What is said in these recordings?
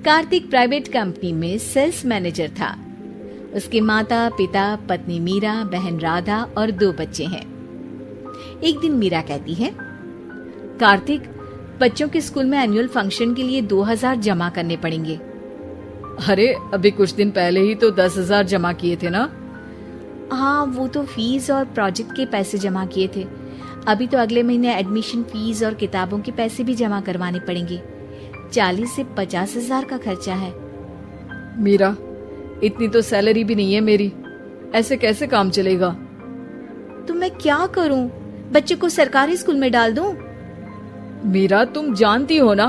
Kartik private company में sales manager था। उसके माता पिता, पत्नी मीरा, बहन राधा और 2 बच्चे हैं। एक दिन मीरा कहती है, कार्तिक, बच्चों के स्कूल में एनुअल फंक्शन के लिए 2000 जमा करने पड़ेंगे। अरे अभी कुछ दिन पहले ही तो 10,000 जमा किए थे ना। हाँ, वो तो फीस और प्रोजेक्ट के पैसे जमा किए थे। अभी तो अगले महीने एडमिशन फीस और किताबों के पैसे भी जमा करवाने पड़ेंगे। 40 से 50,000 का खर्चा है। मीरा, इतनी तो सैलरी भी नहीं है मेरी, ऐसे कैसे काम चलेगा? तो मैं क्या करूं? बच्चे को सरकारी स्कूल में डाल दूं? मीरा, तुम जानती हो ना,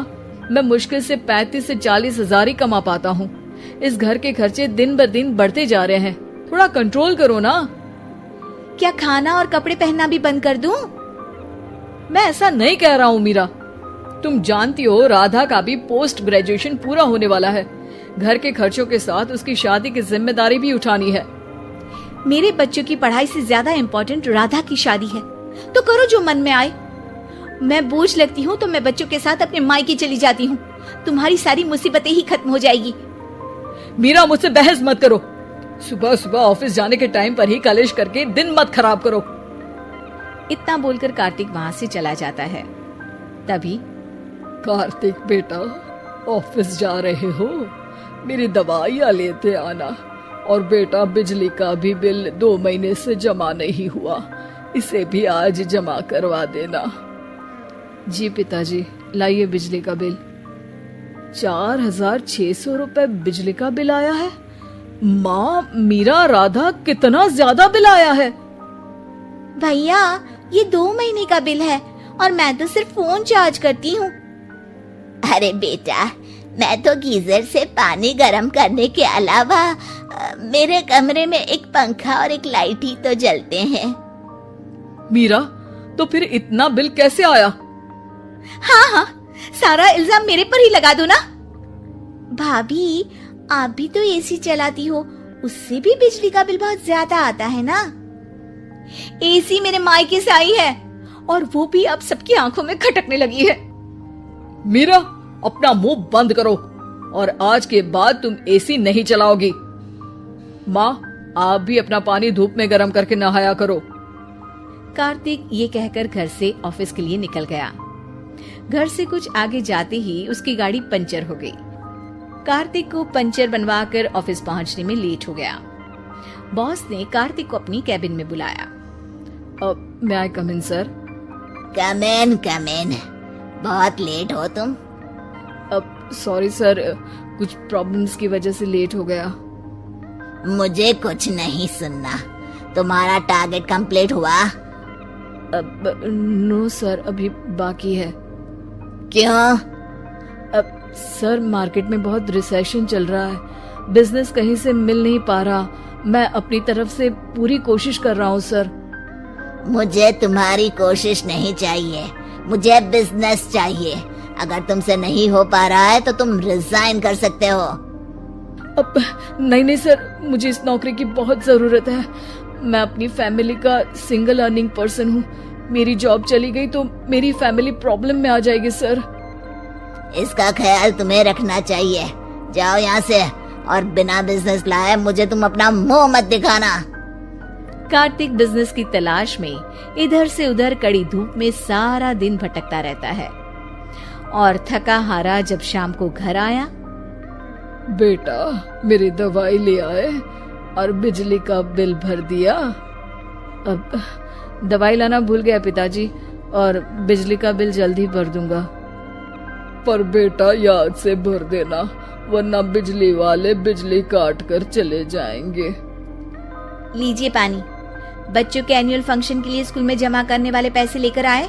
मैं मुश्किल से 35 से 40,000 ही कमा पाता हूँ। इस घर के खर्चे दिन ब दिन बढ़ते जा रहे हैं, थोड़ा कंट्रोल करो ना। क्या खाना और कपड़े पहनना भी बंद कर दूं? मैं ऐसा नहीं कह रहा हूँ मीरा। तुम जानती हो राधा का भी पोस्ट ग्रेजुएशन पूरा होने वाला है। घर के खर्चों के साथ उसकी शादी की जिम्मेदारी भी उठानी है। मेरे बच्चों की पढ़ाई से ज्यादा इम्पोर्टेंट राधा की शादी है, तो करो जो मन में आए। मैं बोझ लगती हूँ तो मैं बच्चों के साथ अपने मायके चली जाती हूँ। तुम्हारी सारी मुसीबतें ही खत्म हो जाएगी। मीरा, मुझसे बहस मत करो। सुबह सुबह ऑफिस जाने के टाइम पर ही कलेश करके दिन मत खराब करो। इतना बोलकर कार्तिक वहां से चला जाता है। तभी, कार्तिक बेटा, ऑफिस जा रहे हो? मेरी दवाइयाँ लेते आना। और बेटा, बिजली का भी बिल 2 महीने से जमा नहीं हुआ, इसे भी आज जमा करवा देना। जी पिताजी, लाइए बिजली का बिल। 4,600 रुपए बिजली का बिल आया है। माँ, मीरा, राधा, कितना ज्यादा बिल आया है। भैया, ये 2 महीने का बिल है और मैं तो सिर्फ फोन चार्ज करती हूँ। अरे बेटा, मैं तो गीजर से पानी गर्म करने के अलावा मेरे कमरे में एक पंखा और एक लाइट ही तो जलते हैं। मीरा, तो फिर इतना बिल कैसे आया? हाँ, सारा इल्जाम मेरे पर ही लगा दो ना। भाभी, आप भी तो एसी चलाती हो, उससे भी बिजली का बिल बहुत ज्यादा आता है ना। एसी मेरे मायके से आई है और वो भी अब सबकी आंखों में खटकने लगी है। मीरा, अपना मुंह बंद करो और आज के बाद तुम एसी नहीं चलाओगी। माँ, आप भी अपना पानी धूप में गर्म करके नहाया करो। कार्तिक ये कहकर घर से ऑफिस के लिए निकल गया। घर से कुछ आगे जाते ही उसकी गाड़ी पंचर हो गई। कार्तिक को पंचर बनवाकर ऑफिस पहुंचने में लेट हो गया। बॉस ने कार्तिक को अपनी कैबिन में बुलाया। may I come in, sir? Come in. बहुत लेट हो तुम। सॉरी सर, कुछ प्रॉब्लम्स की वजह से लेट हो गया। मुझे कुछ नहीं सुनना। तुम्हारा टारगेट कंप्लीट हुआ? नो सर, अभी बाकी है। क्यों? सर, मार्केट में बहुत रिसेशन चल रहा है, बिजनेस कहीं से मिल नहीं पा रहा। मैं अपनी तरफ से पूरी कोशिश कर रहा हूँ सर। मुझे तुम्हारी कोशिश नहीं चाहिए, मुझे बिजनेस चाहिए। अगर तुमसे नहीं हो पा रहा है तो तुम रिजाइन कर सकते हो। अब नहीं सर, मुझे इस नौकरी की बहुत जरूरत है। मैं अपनी फैमिली का सिंगल अर्निंग पर्सन हूँ। मेरी जॉब चली गई तो मेरी फैमिली प्रॉब्लम में आ जाएगी सर। इसका ख्याल तुम्हें रखना चाहिए। जाओ यहाँ से, और बिना बिजनेस लाए मुझे तुम अपना मुंह मत दिखाना। कार्तिक बिजनेस की तलाश में इधर से उधर कड़ी धूप में सारा दिन भटकता रहता है और थका हारा जब शाम को घर आया। बेटा, मेरी दवाई ले आए और बिजली का बिल भर दिया। अब दवाई लाना भूल गया पिताजी, और बिजली का बिल जल्दी भर दूंगा। पर बेटा, याद से भर देना, वरना बिजली वाले बिजली काट कर चले जाएंगे। लीजिए पानी। बच्चों के एनुअल फंक्शन के लिए स्कूल में जमा करने वाले पैसे लेकर आए?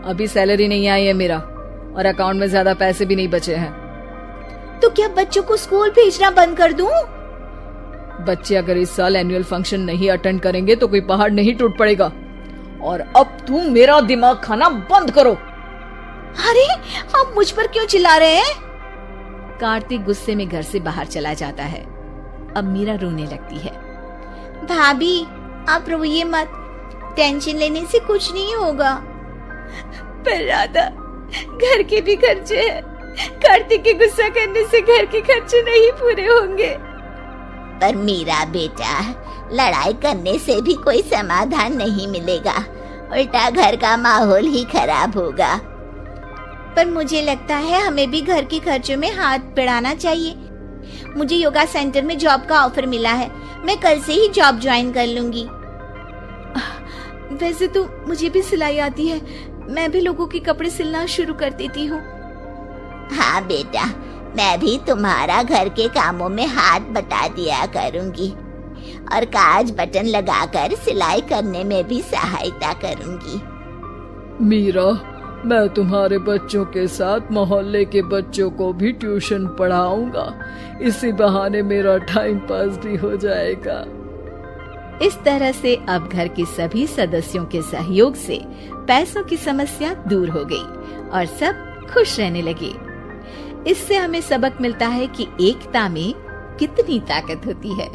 अभी सैलरी नहीं आई है मेरा, और अकाउंट में ज्यादा पैसे भी नहीं बचे हैं। तो क्या बच्चों को स्कूल भेजना बंद कर दूं? बच्चे अगर इस साल एनुअल फंक्शन नहीं अटेंड करेंगे तो कोई पहाड़ नहीं टूट पड़ेगा। और अब तुम मेरा दिमाग खाना बंद करो। अरे, आप मुझ पर क्यों चिल्ला रहे हैं? कार्तिक गुस्से में घर से बाहर चला जाता है। अब मीरा रोने लगती है। भाभी, आप रोइए मत, टेंशन लेने से कुछ नहीं होगा। पर राधा, घर के भी खर्चे हैं, कार्तिक के गुस्सा करने से घर के खर्चे नहीं पूरे होंगे। पर मीरा बेटा, लड़ाई करने से भी कोई समाधान नहीं मिलेगा, उल्टा घर का माहौल ही खराब होगा। पर मुझे लगता है हमें भी घर के खर्चों में हाथ बढ़ाना चाहिए। मुझे योगा सेंटर में जॉब का ऑफर मिला है, मैं कल से ही जॉब ज्वाइन कर लूंगी। वैसे तो मुझे भी सिलाई आती है, मैं भी लोगों के कपड़े सिलना शुरू कर देती हूँ। हाँ बेटा, मैं भी तुम्हारा घर के कामों में हाथ बटा दिया करूंगी और काज बटन लगाकर सिलाई करने में भी सहायता करूंगी। मीरा, मैं तुम्हारे बच्चों के साथ मोहल्ले के बच्चों को भी ट्यूशन पढ़ाऊंगा, इसी बहाने मेरा टाइम पास भी हो जाएगा। इस तरह से अब घर के सभी सदस्यों के सहयोग से पैसों की समस्या दूर हो गई और सब खुश रहने लगे। इससे हमें सबक मिलता है कि एकता में कितनी ताकत होती है।